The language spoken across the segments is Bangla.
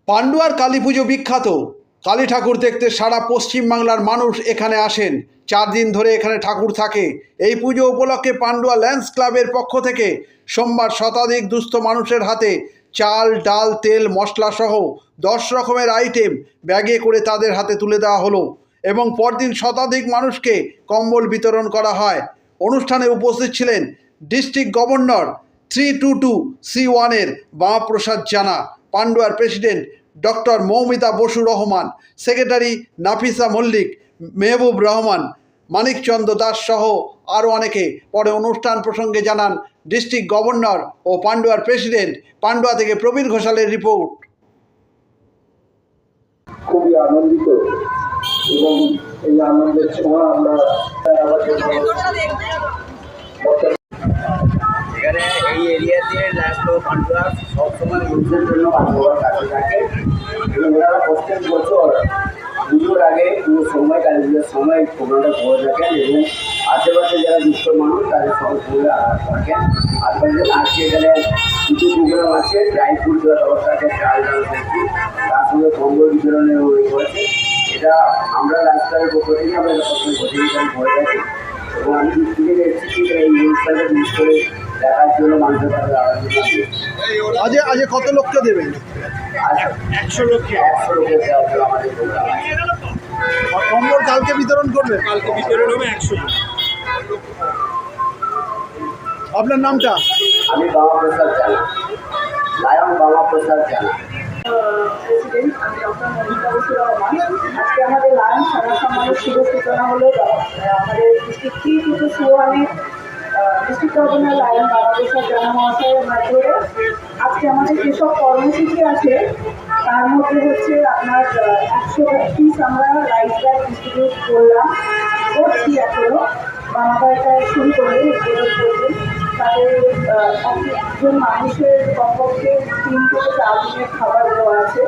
পান্ডুয়ার কালী পুজো বিখ্যাত। কালী ঠাকুর দেখতে সারা পশ্চিমবাংলার মানুষ এখানে আসেন। 4 দিন ধরে এখানে ঠাকুর থাকে। এই পুজো উপলক্ষে পান্ডুয়া ল্যান্স ক্লাবের পক্ষ থেকে সোমবার শতাধিক দুস্থ মানুষের হাতে চাল, ডাল, তেল, মশলা সহ 10 রকমের আইটেম ব্যাগে করে তাদের হাতে তুলে দেওয়া হলো এবং পরদিন শতাধিক মানুষকে কম্বল বিতরণ করা হয়। অনুষ্ঠানে উপস্থিত ছিলেন ডিস্ট্রিক্ট গভর্নর 322C1-এর বামাপ্রসাদ জানা, পান্ডুয়ার president doctor Moumita Basu Rahman, secretary Nafisa Mallick, Mehboob Rahman, Manikchandra Das সহ আরও অনেকে। পরে অনুষ্ঠান প্রসঙ্গে জানান ডিস্ট্রিক্ট গভর্নর ও পান্ডুয়ার প্রেসিডেন্ট। পান্ডুয়া থেকে প্রবীর ঘোষালের রিপোর্ট। খুবই আনন্দিত এবং এই আনন্দের সময় আমরা এখানে এই এরিয়াতে লাগলো পান্ডুয়া সবসময় মানুষের জন্য পান্ডুয়ার কাছে থাকে এবং ওনারা প্রত্যেক বছর পুজোর আগে পুজোর সময় কালী পুজোর সময় প্রোগ্রামটা করে থাকেন এবং আশেপাশে যারা দুস্থ মানুষ তাদের সঙ্গে পুজো থাকেন। আপনাদের আজকে এখানে কিছু প্রোগ্রাম আছে, ড্রাই ফ্রুট দেওয়ার ব্যবস্থা আছে, চাল ডাল সবজি, তার সঙ্গে কম্বল বিতরণের করেছে। এটা আমরা রাস্তার পক্ষ থেকে আমরা প্রত্যেক বছর এখানে করে থাকি এবং আমি ডিস্ট্রিক্টে এসেছি এই অনুষ্ঠানটা বিশেষ করে দেখার জন্য মানুষের কাছে আজ কত লোককে দেবেন? 100 লোকের দেওয়া হলো আমাদের প্রোগ্রাম। কম্বল কালকে বিতরণ করবেন? কালকে বিতরণ হবে 100 জন। আপনার নামটা? আমি বামাপ্রসাদ জানা, লায়ন বামাপ্রসাদ জানা। প্রেসিডেন্ট আমি ডক্টর মৌমিতা বসু রহমান। আজকে আমাদের লায়ন সারা সম্মানের শুভ সূচনা হলো আমাদের ডিস্ট্রিক্ট 322C1-এর ডিস্ট্রিক্ট গভর্নর লায়ন বামাপ্রসাদ জানা মহাশয়ের মাধ্যমে। আজকে আমাদের যেসব কর্মসূচি আছে তার মধ্যে হচ্ছে আপনার 100 পিস আমরা রাইস ব্যাগ ডিস্ট্রিবিউট করছি এখনও। বামাবাইটা শুরু করে তাদের একজন মানুষের কমপক্ষে 3 থেকে 4 দিনের খাবার দেওয়া আছে।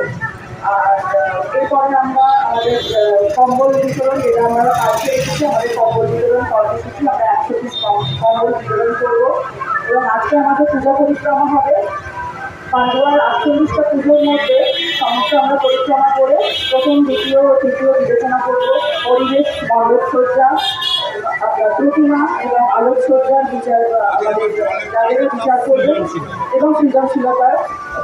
আর এরপরে আমরা আমাদের কম্বল বিতরণ, যেটা আমরা কালকে এসেছি আমাদের কম্বল বিতরণ কর্মসূচি, আমরা 100 পিস কম্বল বিতরণ করবো এবং আজকে আমাদের পূজা পরিক্রমা হবে। পান্ডুয়ার 48টা পুজোর মধ্যে সমস্ত আমরা পরিক্রমা করে প্রথম, দ্বিতীয় ও তৃতীয় বিবেচনা করব। পরিবেশ, মণ্ডপসজ্জা, প্রতিমা এবং আলোকসজ্জার বিচার আমাদের তাদেরও বিচার করবে এবং সৃজনশীলতার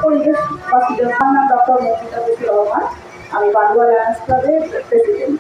পরিবেশ বা সৃজনশীল। নাম ডক্টর মৌমিতা বসু রহমান, আমি পান্ডুয়া লায়ন্স ক্লাবের প্রেসিডেন্ট।